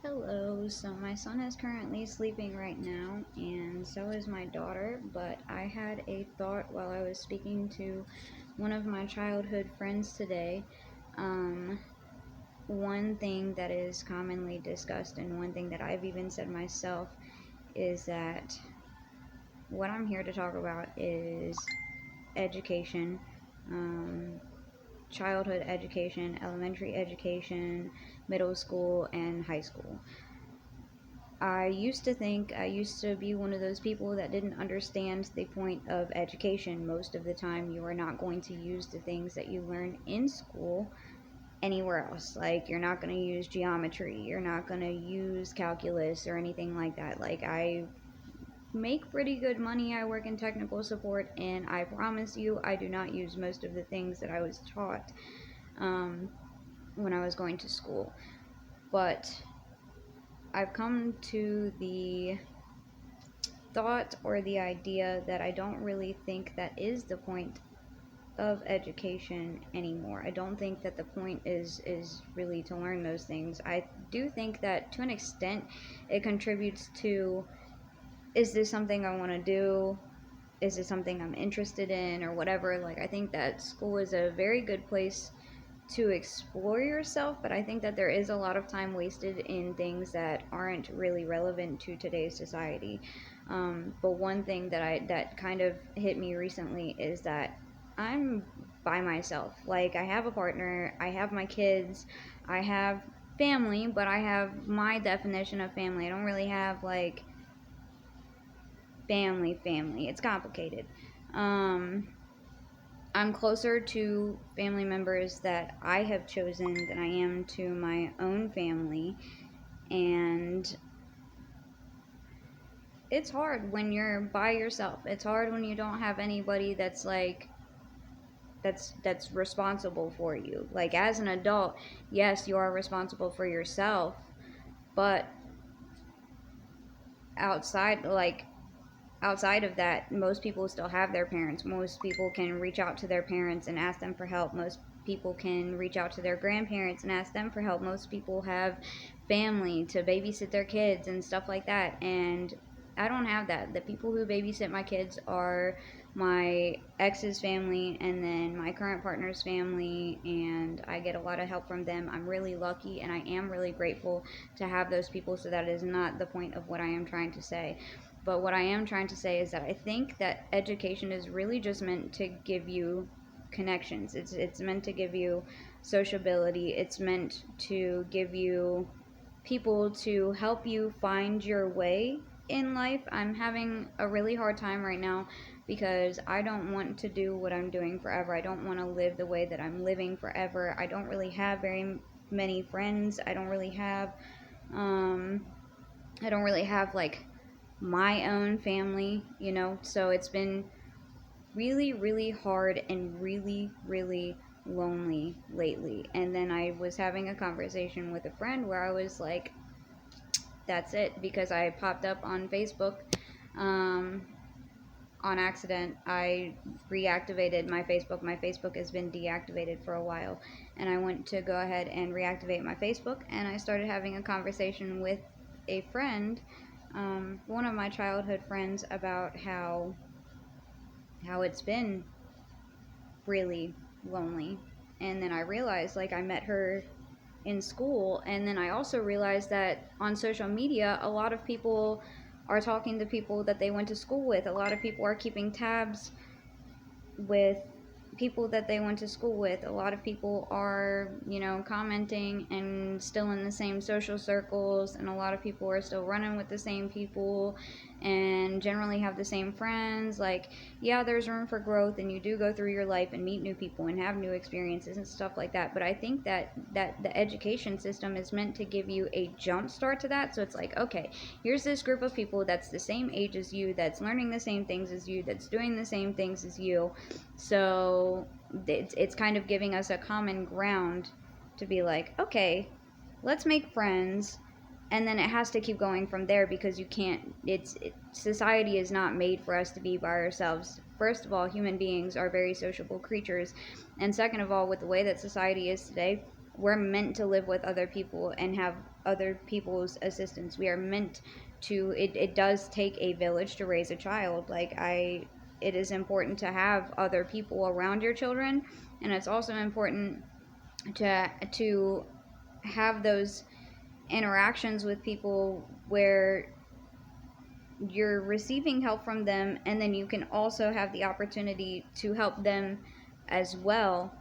Hello, so my son is currently sleeping right now, and so is my daughter. But I had a thought while I was speaking to one of my childhood friends today. Um, One thing that is commonly discussed, and one thing that I've even said myself, is that what I'm here to talk about is education, um, childhood education, elementary education, middle school, and high school. I used to be one of those people that didn't understand the point of education. Most of the time, you are not going to use the things that you learn in school anywhere else. Like, you're not going to use geometry, you're not going to use calculus or anything like that. Like, I make pretty good money, I work in technical support, and I promise you, I do not use most of the things that I was taught um, when I was going to school. But I've come to the thought or the idea that I don't really think that is the point of education anymore. I don't think that the point is really to learn those things. I do think that to an extent it contributes to, is this something I want to do? Is it something I'm interested in or whatever? Like, I think that school is a very good place to explore yourself, but I think that there is a lot of time wasted in things that aren't really relevant to today's society. But one thing that kind of hit me recently is that I'm by myself. Like, I have a partner, I have my kids, I have family, but I have my definition of family. I don't really have like family. It's complicated. Um, I'm closer to family members that I have chosen than I am to my own family. And it's hard when you're by yourself. It's hard when you don't have anybody that's like that's responsible for you. Like, as an adult, yes, you are responsible for yourself, but outside like outside of that, most people still have their parents. Most people can reach out to their parents and ask them for help. Most people can reach out to their grandparents and ask them for help. Most people have family to babysit their kids and stuff like that. And I don't have that. The people who babysit my kids are my ex's family and then my current partner's family, and I get a lot of help from them. I'm really lucky and I am really grateful to have those people, so that is not the point of what I am trying to say. But what I am trying to say is that I think that education is really just meant to give you connections. It's meant to give you sociability. It's meant to give you people to help you find your way in life. I'm having a really hard time right now because I don't want to do what I'm doing forever. I don't want to live the way that I'm living forever. I don't really have very many friends. Um I don't really have like my own family, you know. So it's been really, really hard and really, really lonely lately. And then I was having a conversation with a friend where I was like, that's it, because I popped up on Facebook um, on accident. I reactivated my Facebook. My Facebook has been deactivated for a while. And I went to go ahead and reactivate my Facebook, and I started having a conversation with a friend, one of my childhood friends, about how it's been really lonely. And then I realized, like, I met her in school, and then I also realized that on social media, a lot of people are talking to people that they went to school with. A lot of people are keeping tabs with people that they went to school with. A lot of people are, you know, commenting and still in the same social circles, and a lot of people are still running with the same people and generally have the same friends. Like, yeah, there's room for growth, and you do go through your life and meet new people and have new experiences and stuff like that. But I think that the education system is meant to give you a jump start to that. So it's like, okay, here's this group of people that's the same age as you, that's learning the same things as you, that's doing the same things as you. So it's kind of giving us a common ground to be like, okay, let's make friends. And then it has to keep going from there, because you can't, society is not made for us to be by ourselves. First of all, human beings are very sociable creatures. And second of all, with the way that society is today, we're meant to live with other people and have other people's assistance. We are meant to, it does take a village to raise a child. It is important to have other people around your children, and it's also important to have those interactions with people where you're receiving help from them, and then you can also have the opportunity to help them as well.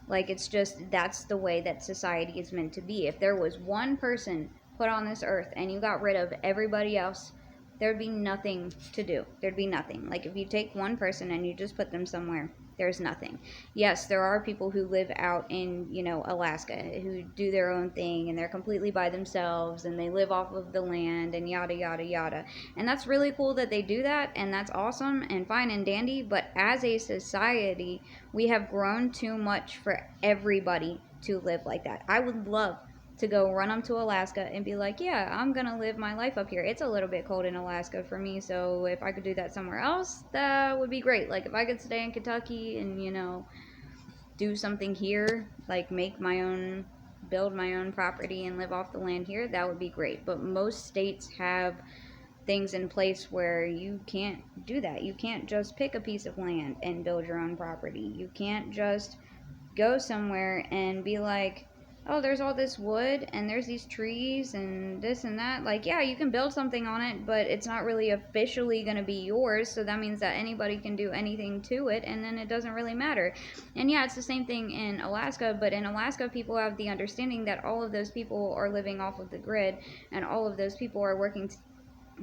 Like, it's just, that's the way that society is meant to be. If there was one person put on this earth and you got rid of everybody else, there'd be nothing to do. There'd be nothing. Like, if you take one person and you just put them somewhere, there's nothing. Yes, there are people who live out in, Alaska, who do their own thing and they're completely by themselves and they live off of the land and yada, yada, yada. And that's really cool that they do that, and that's awesome and fine and dandy. But as a society, we have grown too much for everybody to live like that. I would love to go run up to Alaska and be like, yeah, I'm gonna live my life up here. It's a little bit cold in Alaska for me, so if I could do that somewhere else, that would be great. Like, if I could stay in Kentucky and, do something here, like build my own property and live off the land here, that would be great. But most states have things in place where you can't do that. You can't just pick a piece of land and build your own property. You can't just go somewhere and be like, oh, there's all this wood and there's these trees and this and that. Like, yeah, you can build something on it, but it's not really officially going to be yours. So that means that anybody can do anything to it, and then it doesn't really matter. And yeah, it's the same thing in Alaska, but in Alaska, people have the understanding that all of those people are living off of the grid, and all of those people are working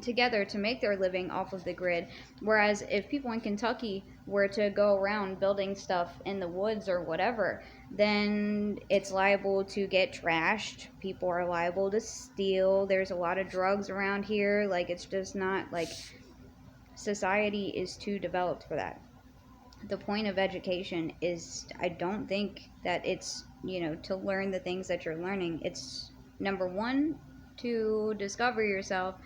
together to make their living off of the grid. Whereas if people in Kentucky were to go around building stuff in the woods or whatever, then it's liable to get trashed. People are liable to steal. There's a lot of drugs around here. Like, it's just not, like, society is too developed for that. The point of education is, I don't think that it's, to learn the things that you're learning. It's, number one, to discover yourself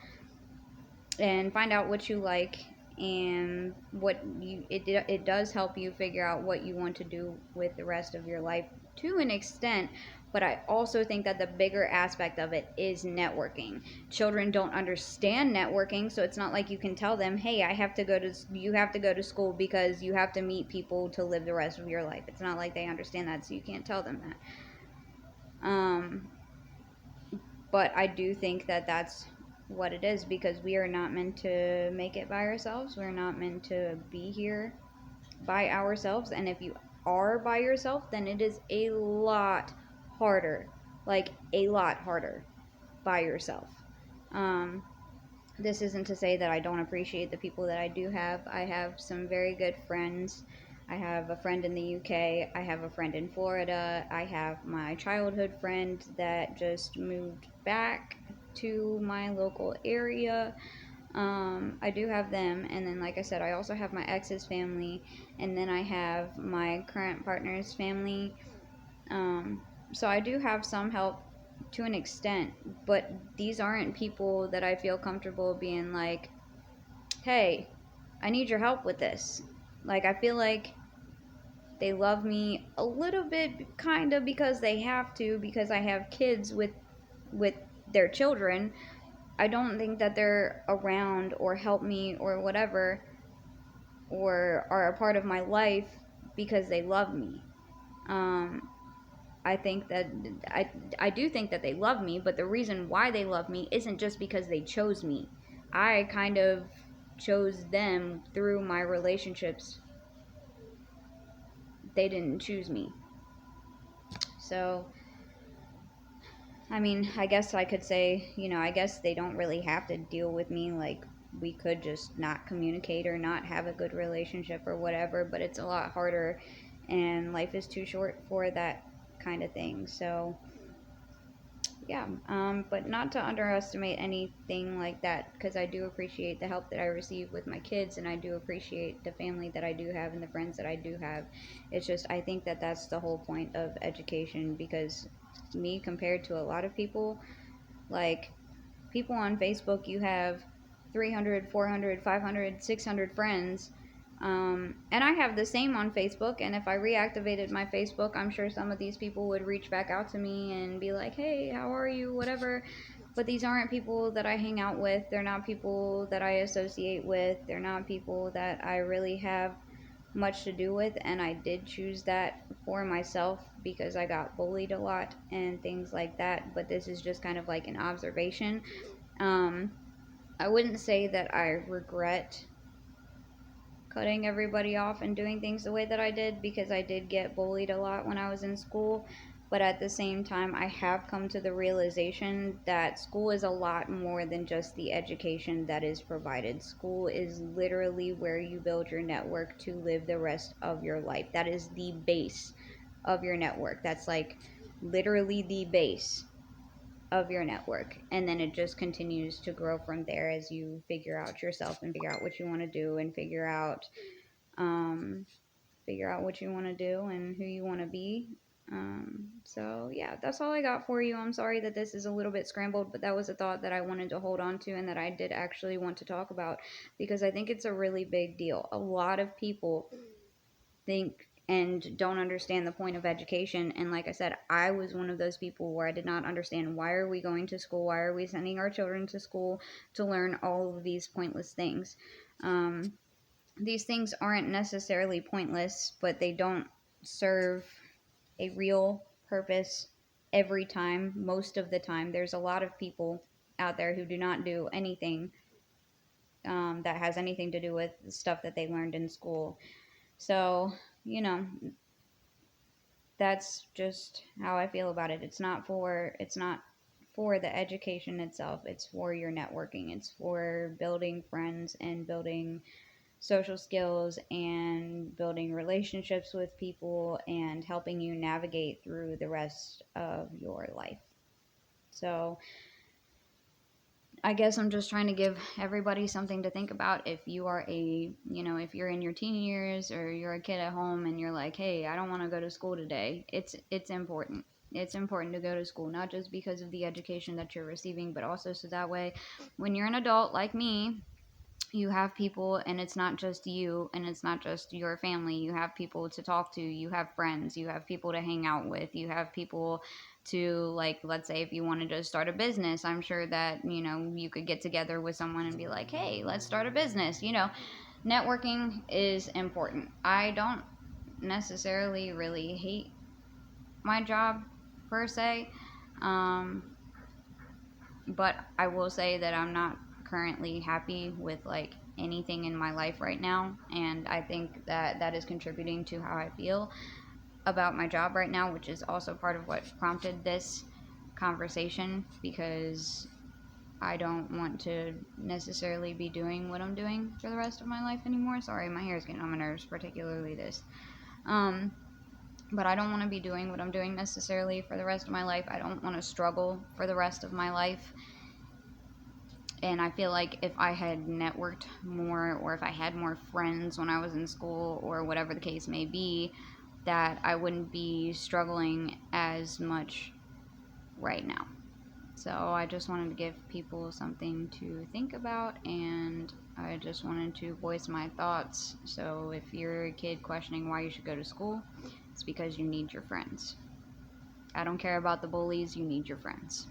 and find out what you like, and it does help you figure out what you want to do with the rest of your life to an extent. But I also think that the bigger aspect of it is networking. Children don't understand networking, so it's not like you can tell them, hey, you have to go to school because you have to meet people to live the rest of your life. It's not like they understand that, so you can't tell them that. But I do think that that's what it is, because we are not meant to make it by ourselves. We're not meant to be here by ourselves. And if you are by yourself, then it is a lot harder, like a lot harder by yourself. This isn't to say that I don't appreciate the people that I do have. I have some very good friends. I have a friend in the UK. I have a friend in Florida. I have my childhood friend that just moved back to my local area. I do have them, and then, like I said, I also have my ex's family, and then I have my current partner's family. So I do have some help to an extent, but these aren't people that I feel comfortable being like, hey, I need your help with this. Like, I feel like they love me a little bit, kind of, because they have to, because I have kids with their children. I don't think that they're around or help me or whatever, or are a part of my life because they love me. I think that I do think that they love me, but the reason why they love me isn't just because they chose me. I kind of chose them through my relationships. They didn't choose me. So, I mean, I guess I could say, I guess they don't really have to deal with me. Like, we could just not communicate or not have a good relationship or whatever, but it's a lot harder, and life is too short for that kind of thing. So, yeah, but not to underestimate anything like that, because I do appreciate the help that I receive with my kids, and I do appreciate the family that I do have and the friends that I do have. It's just, I think that that's the whole point of education, because me, compared to a lot of people, like, people on Facebook, you have 300, 400, 500, 600 friends, And I have the same on Facebook. And if I reactivated my Facebook, I'm sure some of these people would reach back out to me and be like, hey, how are you? Whatever. But these aren't people that I hang out with. They're not people that I associate with. They're not people that I really have much to do with. And I did choose that for myself because I got bullied a lot and things like that. But this is just kind of like an observation. Um, I wouldn't say that I regret cutting everybody off and doing things the way that I did because I did get bullied a lot when I was in school. But at the same time, I have come to the realization that school is a lot more than just the education that is provided. School is literally where you build your network to live the rest of your life. That is the base of your network. That's like literally the base of your network, and then it just continues to grow from there as you figure out yourself and figure out what you want to do and um, figure out what you want to do and who you want to be. So yeah, that's all I got for you. I'm sorry that this is a little bit scrambled, but that was a thought that I wanted to hold on to and that I did actually want to talk about because I think it's a really big deal. A lot of people think and don't understand the point of education. And like I said, I was one of those people where I did not understand, why are we going to school? Why are we sending our children to school to learn all of these pointless things? These things aren't necessarily pointless, but they don't serve a real purpose every time. Most of the time, there's a lot of people out there who do not do anything that has anything to do with stuff that they learned in school. So, you know, that's just how I feel about it. It's not for the education itself. It's for your networking. It's for building friends and building social skills and building relationships with people and helping you navigate through the rest of your life. So, I guess I'm just trying to give everybody something to think about. If you are if you're in your teen years or you're a kid at home and you're like, hey, I don't want to go to school today, it's important. It's important to go to school, not just because of the education that you're receiving, but also so that way when you're an adult like me, you have people, and it's not just you and it's not just your family. You have people to talk to, you have friends, you have people to hang out with, you have people to, like, let's say if you wanted to start a business, I'm sure that you could get together with someone and be like, hey, let's start a business. Networking is important. I don't necessarily really hate my job per se, um, but I will say that I'm not currently happy with like anything in my life right now, and I think that that is contributing to how I feel about my job right now, which is also part of what prompted this conversation, because I don't want to necessarily be doing what I'm doing for the rest of my life anymore. Sorry, my hair is getting on my nerves, particularly this. Um, but I don't want to be doing what I'm doing necessarily for the rest of my life. I don't want to struggle for the rest of my life. And I feel like if I had networked more, or if I had more friends when I was in school, or whatever the case may be, that I wouldn't be struggling as much right now. So I just wanted to give people something to think about, and I just wanted to voice my thoughts. So if you're a kid questioning why you should go to school, it's because you need your friends. I don't care about the bullies, you need your friends.